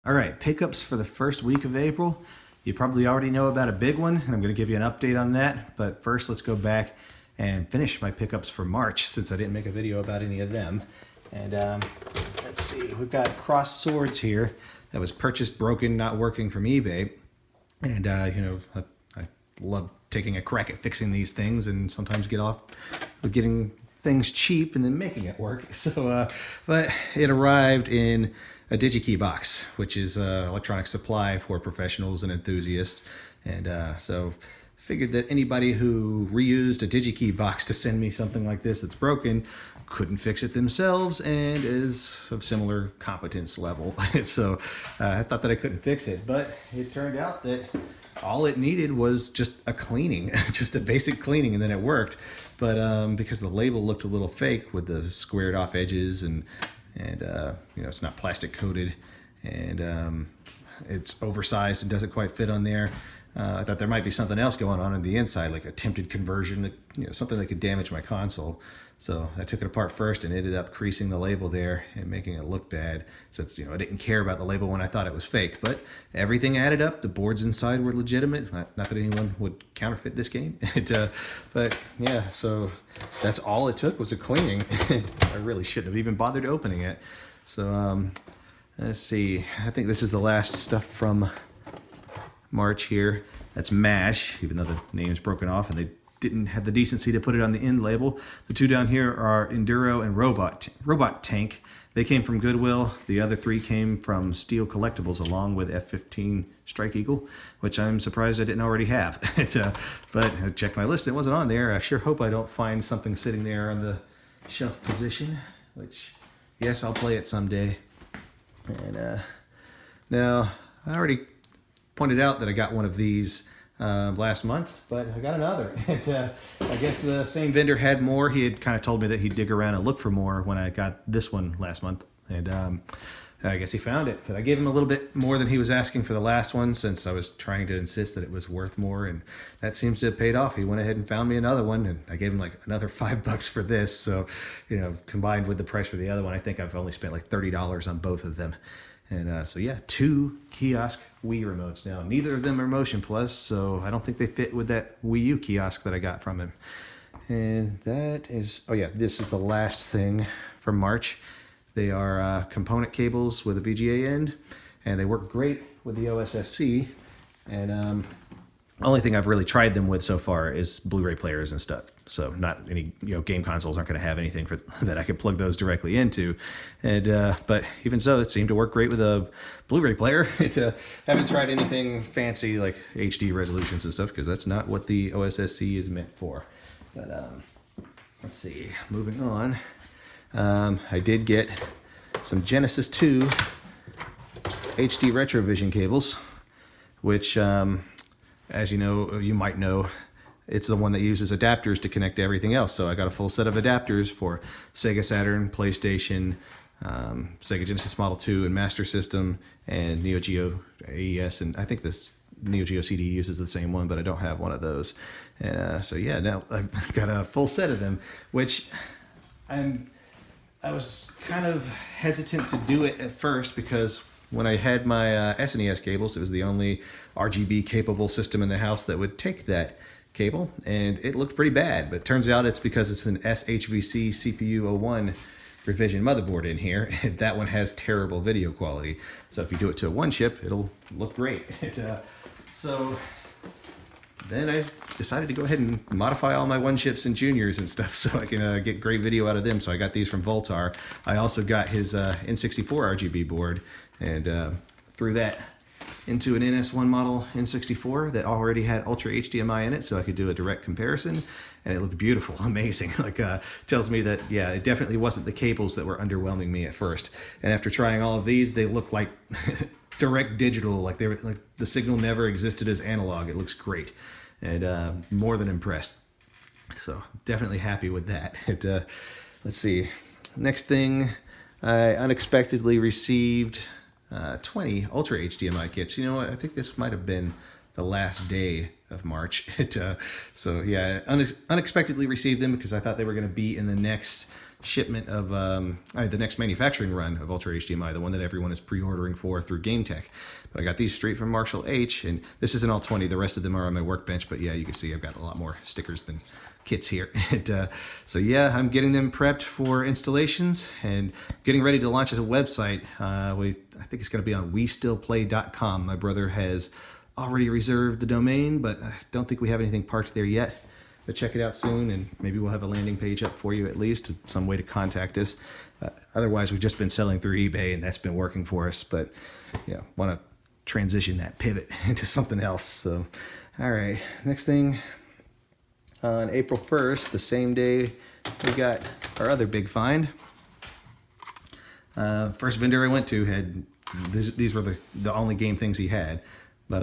All right, pickups for the first week of April. You probably already know about a big one, and I'm going to give you an update on that. But first, let's go back and finish my pickups for March, since I didn't make a video about any of them. And let's see, we've got crossed swords here that was purchased broken, not working from eBay. And you know, I love taking a crack at fixing these things, and sometimes get off with getting things cheap and then making it work. So, but it arrived in a DigiKey box, which is electronic supply for professionals and enthusiasts. And so figured that anybody who reused a DigiKey box to send me something like this that's broken couldn't fix it themselves and is of similar competence level. So I thought that I couldn't fix it, but it turned out that all it needed was just a cleaning, just a basic cleaning, and then it worked. But because the label looked a little fake with the squared off edges and you know, it's not plastic coated, and it's oversized and doesn't quite fit on there. I thought there might be something else going on the inside, like attempted conversion, that, you know, something that could damage my console. So I took it apart first and ended up creasing the label there and making it look bad. So it's, you know, I didn't care about the label when I thought it was fake, but everything added up. The boards inside were legitimate. Not that anyone would counterfeit this game. But yeah, so that's all it took was a cleaning. I really shouldn't have even bothered opening it. So let's see. I think this is the last stuff from March here. That's MASH, even though the name's broken off and they didn't have the decency to put it on the end label. The two down here are Enduro and Robot Tank. They came from Goodwill. The other three came from Steel Collectibles, along with F-15 Strike Eagle, which I'm surprised I didn't already have. But I checked my list, it wasn't on there. I sure hope I don't find something sitting there on the shelf position, which, yes, I'll play it someday. And now, I already pointed out that I got one of these last month, but I got another. And I guess the same vendor had more. He had kind of told me that he'd dig around and look for more when I got this one last month. And I guess he found it. But I gave him a little bit more than he was asking for the last one, since I was trying to insist that it was worth more. And that seems to have paid off. He went ahead and found me another one, and I gave him like another $5 for this. So, you know, combined with the price for the other one, I think I've only spent like $30 on both of them. And so yeah, two kiosk Wii remotes. Now, neither of them are Motion Plus, so I don't think they fit with that Wii U kiosk that I got from him. And that is, oh yeah, this is the last thing from March. They are component cables with a VGA end, and they work great with the OSSC. And only thing I've really tried them with so far is Blu-ray players and stuff. So not any, you know, game consoles aren't going to have anything for that I could plug those directly into. And but even so, it seemed to work great with a Blu-ray player. Haven't tried anything fancy like HD resolutions and stuff, because that's not what the OSSC is meant for. But let's see, moving on. I did get some Genesis 2 HD Retrovision cables, which as you know, you might know, it's the one that uses adapters to connect to everything else. So I got a full set of adapters for Sega Saturn, PlayStation, Sega Genesis Model 2 and Master System, and Neo Geo AES, and I think this Neo Geo CD uses the same one, but I don't have one of those. So yeah, now I've got a full set of them, which I was kind of hesitant to do it at first, because when I had my SNES cables, it was the only RGB capable system in the house that would take that cable, and it looked pretty bad. But it turns out it's because it's an SHVC CPU01 revision motherboard in here, and that one has terrible video quality. So if you do it to a one chip, it'll look great. So then I decided to go ahead and modify all my one chips and juniors and stuff so I can get great video out of them. So I got these from VOULTAR. I also got his N64 RGB board, and threw that into an NS1 model N64 that already had Ultra HDMI in it, so I could do a direct comparison, and it looked beautiful, amazing. Like tells me that, yeah, it definitely wasn't the cables that were underwhelming me at first. And after trying all of these, they look like direct digital, like they were, like the signal never existed as analog. It looks great, and more than impressed. So definitely happy with that. Let's see, next thing, I unexpectedly received 20 Ultra HDMI kits. You know what? I think this might have been the last day of March. So yeah, unexpectedly received them because I thought they were going to be in the next shipment of the next manufacturing run of Ultra HDMI, the one that everyone is pre-ordering for through GameTech. But I got these straight from Marshall H, and this is an all 20. The rest of them are on my workbench, but yeah, you can see I've got a lot more stickers than kits here. And, so yeah, I'm getting them prepped for installations and getting ready to launch as a website. I think it's going to be on WeStillPlay.com. My brother has already reserved the domain, but I don't think we have anything parked there yet. But check it out soon, and maybe we'll have a landing page up for you at least, some way to contact us. Otherwise, we've just been selling through eBay, and that's been working for us. But yeah, want to transition that pivot into something else. So, all right, next thing, on April 1st, the same day we got our other big find. First vendor I went to had, these were the only game things he had, but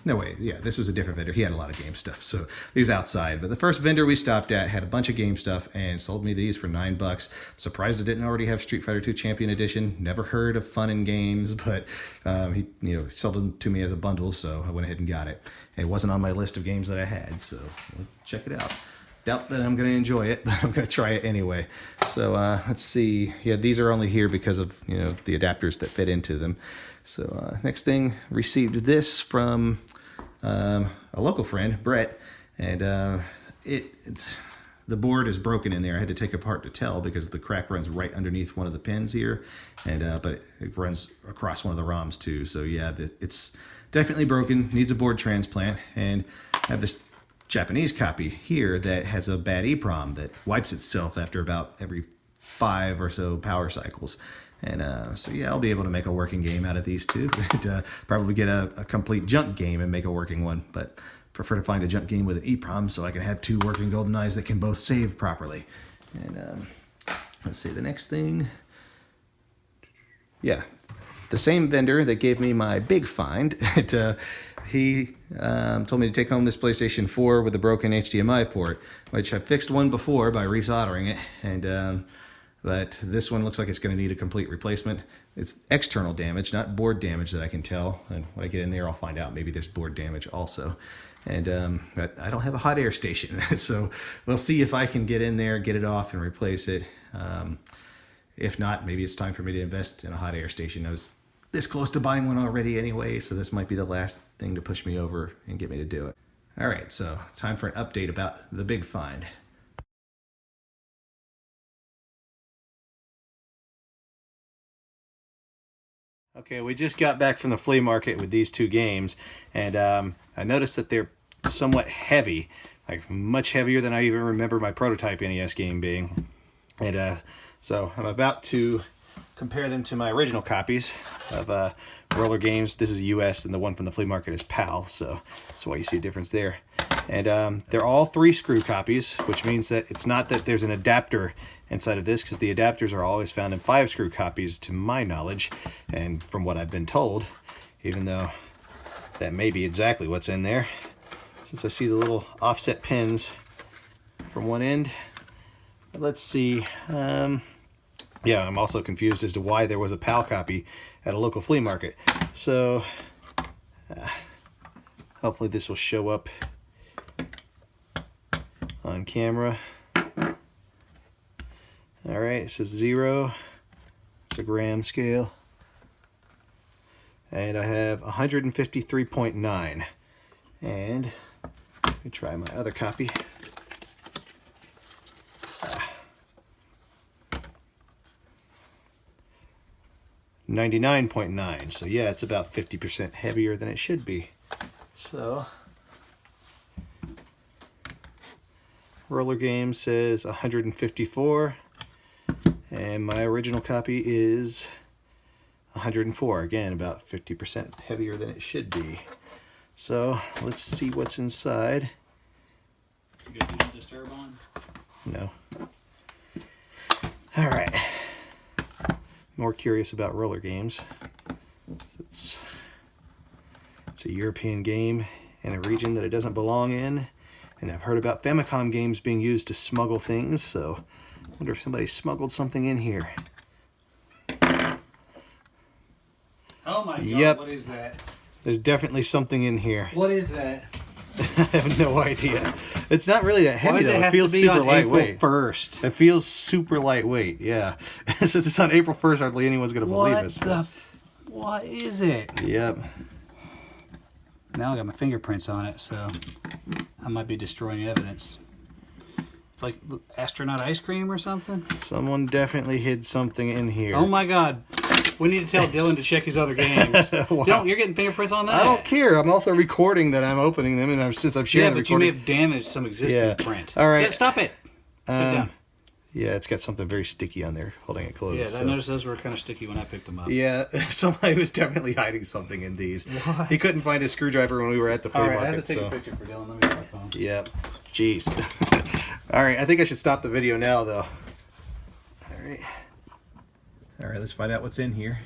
no way, yeah, this was a different vendor. He had a lot of game stuff, so he was outside. But the first vendor we stopped at had a bunch of game stuff and sold me these for $9. Surprised it didn't already have Street Fighter II Champion Edition. Never heard of Fun and Games, but he sold them to me as a bundle, so I went ahead and got it. It wasn't on my list of games that I had, so check it out. Doubt that I'm going to enjoy it, but I'm going to try it anyway. So let's see. Yeah, these are only here because of the adapters that fit into them. So next thing, received this from a local friend, Brett, and the board is broken in there. I had to take it apart to tell because the crack runs right underneath one of the pins here, and but it runs across one of the ROMs too. So yeah, it's definitely broken. Needs a board transplant, and I have this Japanese copy here that has a bad EEPROM that wipes itself after about every 5 or so power cycles. And so yeah, I'll be able to make a working game out of these two. Probably get a complete junk game and make a working one, but prefer to find a junk game with an EEPROM so I can have 2 working GoldenEyes that can both save properly. And let's see, the next thing. Yeah, the same vendor that gave me my big find, he told me to take home this PlayStation 4 with a broken HDMI port, which I fixed one before by resoldering it, and but this one looks like it's going to need a complete replacement. It's external damage, not board damage that I can tell, and when I get in there I'll find out maybe there's board damage also. And but I don't have a hot air station, so we'll see if I can get in there, get it off, and replace it. If not, maybe it's time for me to invest in a hot air station. I was this close to buying one already anyway, so this might be the last thing to push me over and get me to do it. All right, so time for an update about the big find. Okay, we just got back from the flea market with these 2 games, and I noticed that they're somewhat heavy, like much heavier than I even remember my prototype NES game being. And so I'm about to compare them to my original copies of Roller Games. This is US, and the one from the flea market is PAL, so that's why you see a difference there. And they're all 3-screw copies, which means that it's not that there's an adapter inside of this, because the adapters are always found in 5-screw copies to my knowledge, and from what I've been told, even though that may be exactly what's in there, since I see the little offset pins from one end. But let's see. Yeah, I'm also confused as to why there was a PAL copy at a local flea market. So hopefully this will show up on camera. All right, it says 0. It's a gram scale. And I have 153.9. And let me try my other copy. 99.9. So yeah, it's about 50% heavier than it should be. So Roller Game says 154, and my original copy is 104. Again, about 50% heavier than it should be. So let's see what's inside. You got the disturb on? No. All right. More curious about Roller Games. It's a European game in a region that it doesn't belong in, and I've heard about Famicom games being used to smuggle things, so I wonder if somebody smuggled something in here. Oh my god, Yep. What is that? There's definitely something in here. What is that? I have no idea. It's not really that heavy, though. It feels super lightweight. April 1st. It feels super lightweight, yeah. Since it's on April 1st, hardly anyone's going to believe us. What is it? Yep. Now I got my fingerprints on it, so I might be destroying evidence. It's like astronaut ice cream or something. Someone definitely hid something in here. Oh my god. We need to tell Dylan to check his other games. Wow. Dylan, you're getting fingerprints on that? I don't care. I'm also recording that I'm opening them, and since I'm sharing the recording. Yeah, but you may have damaged some existing print. All right. Stop it. Put it down. Yeah, it's got something very sticky on there, holding it closed. Yeah, I noticed those were kind of sticky when I picked them up. Yeah, somebody was definitely hiding something in these. What? He couldn't find his screwdriver when we were at the flea market. I have to take a picture for Dylan. Let me get my phone. Yep. Jeez. All right, I think I should stop the video now, though. All right. All right, let's find out what's in here.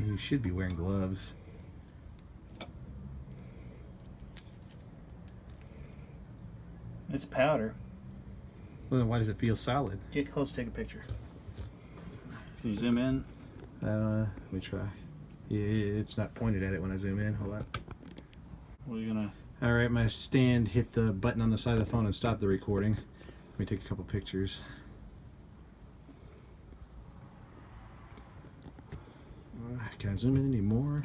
You should be wearing gloves. It's powder. Well, then why does it feel solid? Get close, take a picture. Can you zoom in? Let me try. Yeah, it's not pointed at it when I zoom in. Hold on. What are you gonna... All right, my stand hit the button on the side of the phone and stopped the recording. Let me take a couple pictures. Can I zoom in any more?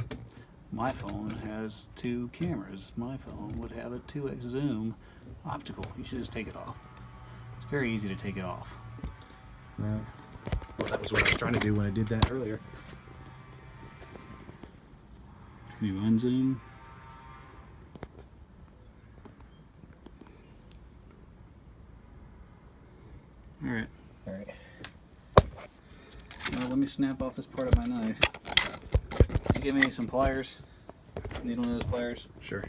My phone has 2 cameras. My phone would have a 2x zoom optical. You should just take it off. It's very easy to take it off. Well, that was what I was trying to do when I did that earlier. Can you unzoom? Alright. Alright. Now let me snap off this part of my knife. Can you give me some pliers? Need one of those pliers? Sure.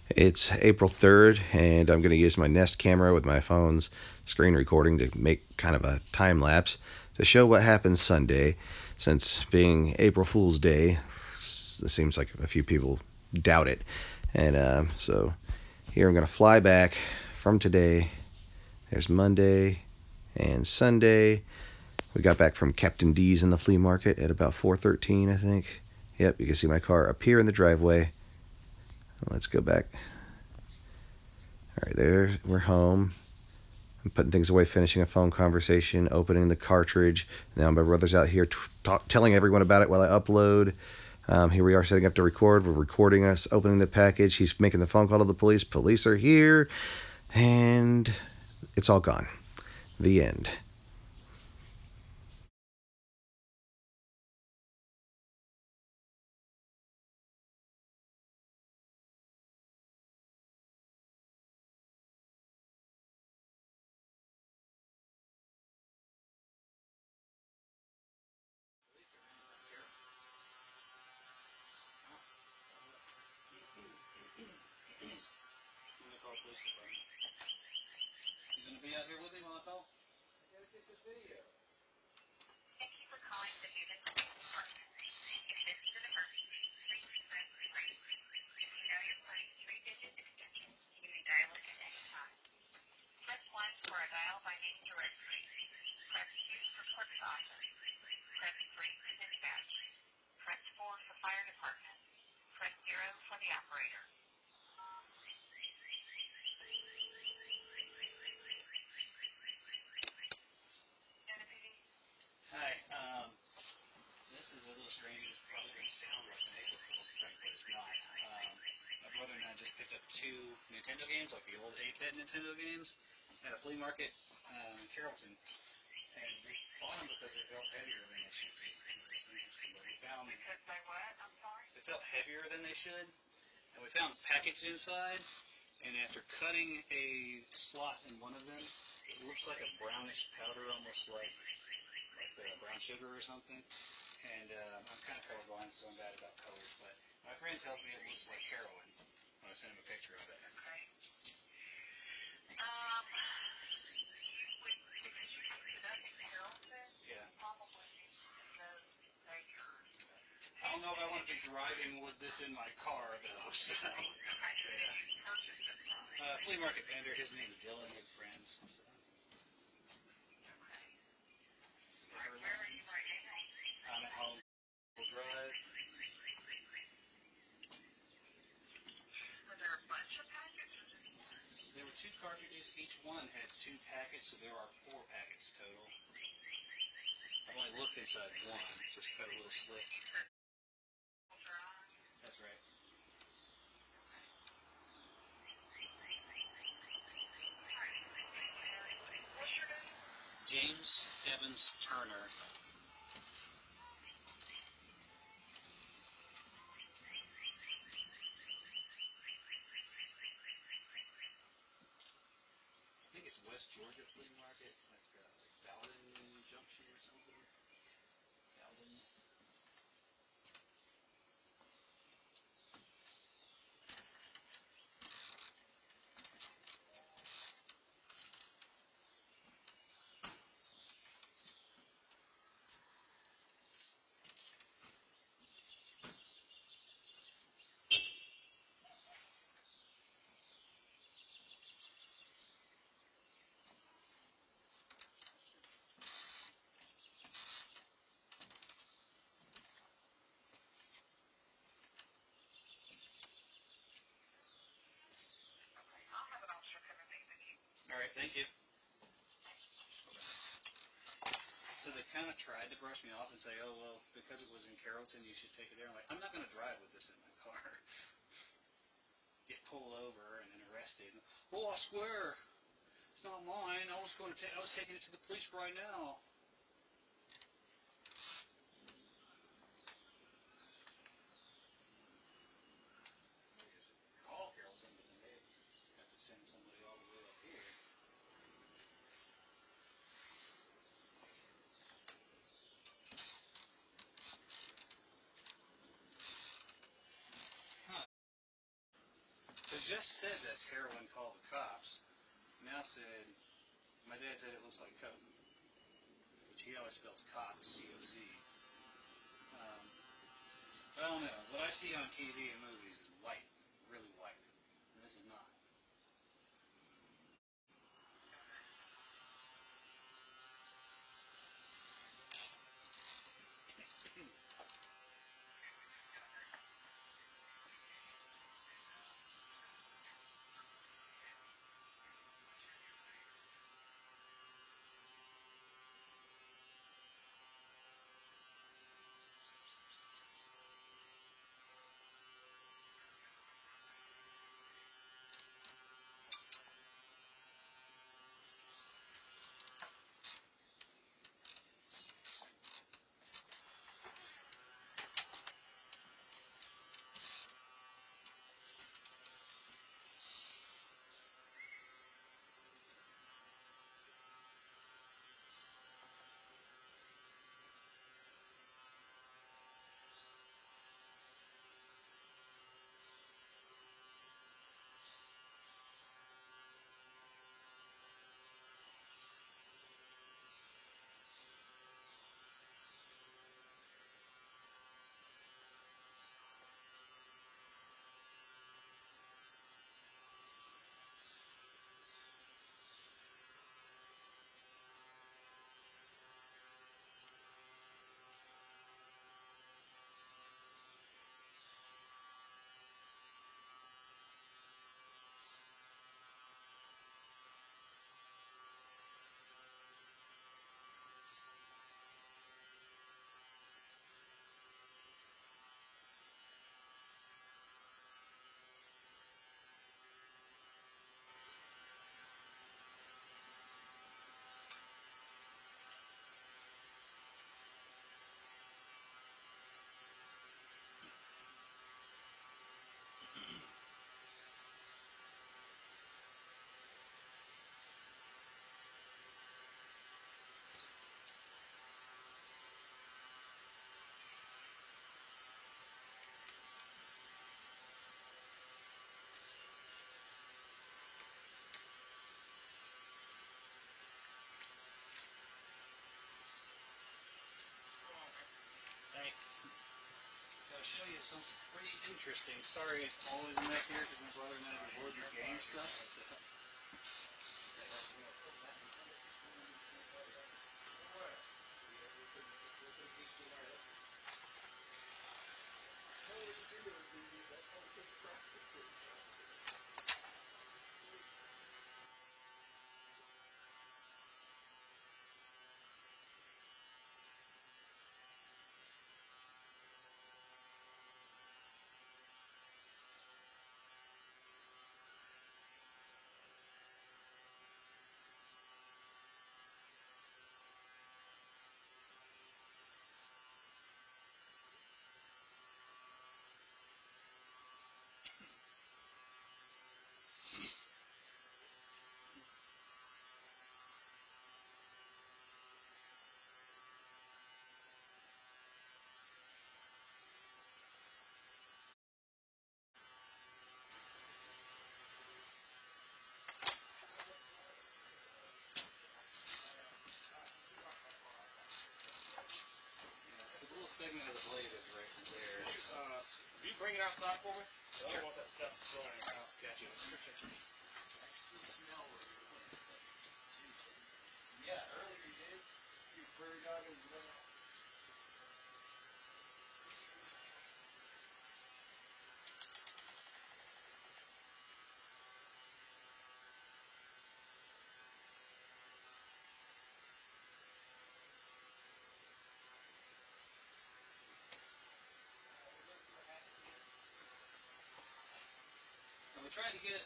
It's April 3rd, and I'm going to use my Nest camera with my phone's screen recording to make kind of a time lapse to show what happened Sunday. Since being April Fool's Day, it seems like a few people doubt it. And so here I'm going to fly back from today. There's Monday and Sunday. We got back from Captain D's in the flea market at about 4:13, I think. Yep, you can see my car up here in the driveway. Let's go back. All right, there, we're home. I'm putting things away, finishing a phone conversation, opening the cartridge. Now my brother's out here telling everyone about it while I upload. Here we are setting up to record. We're recording us opening the package. He's making the phone call to the police. Police are here. And it's all gone. The end. You gonna be out here with him on the call? I gotta get this video. Thank you for calling the NEWNAN Police Department. If this is an emergency, please press 3. If you know your party's 3-digit extension, you may dial it at any time. Press 1 for a dial by name directory. Press 2 for clerk's office. Press 3 for dispatch. Press 4 for fire department. Press 0 for the operator. of 2 Nintendo games, like the old 8-bit Nintendo games, at a flea market in Carrollton. And we bought them because they felt heavier than they should be. It's interesting, but we found Because they what? I'm sorry? they felt heavier than they should. And we found packets inside, and after cutting a slot in one of them, it looks like a brownish powder, almost like brown sugar or something. And I'm kind of colorblind, so I'm bad about colors, but my friend tells me it looks like heroin when I send him a picture of it. Okay. Because you picked it up in Carrollton, Yeah. probably the makers. I don't know if I want to be driving with this in my car, though, so. Okay. Who did you purchase it from? Flea market vendor, his name is Dylan, we're friends. So. Okay. Where are you right now? I'm at home. Drive. Were there a bunch of packets or just one? There were 2 cartridges. Each one had 2 packets, so there are 4 packets total. I've only looked inside one, just cut a little slit. That's right. What's your name? James Evans Turner. I think it's West Georgia Flea Market, like Bowden Junction or something. Bowden. I'll have an officer come and meet with you. All right, thank you. So they kind of tried to brush me off and say, oh, well, because it was in Carrollton, you should take it there. I'm like, I'm not going to drive with this in my car. Get pulled over and then arrested. Oh, I swear, it's not mine. I was taking it to the police right now. Call Carrollton, but then they have to send somebody all the way up here. They just said that's heroin, called the cops. Now said, my dad said it looks like coke, which he always spells cop, C-O-C. I don't know. What I see on TV and movies is white, really white, and this is not. show you something pretty interesting. Sorry, it's always a mess here because my brother and I record this game stuff. So. The little segment of the blade is right there. Will you bring it outside for me? I don't want that stuff going in your house. Gotcha. Actually smell where you're looking. Yeah, earlier you did. You prairie dog and And we're trying to get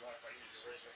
What if I use your razor?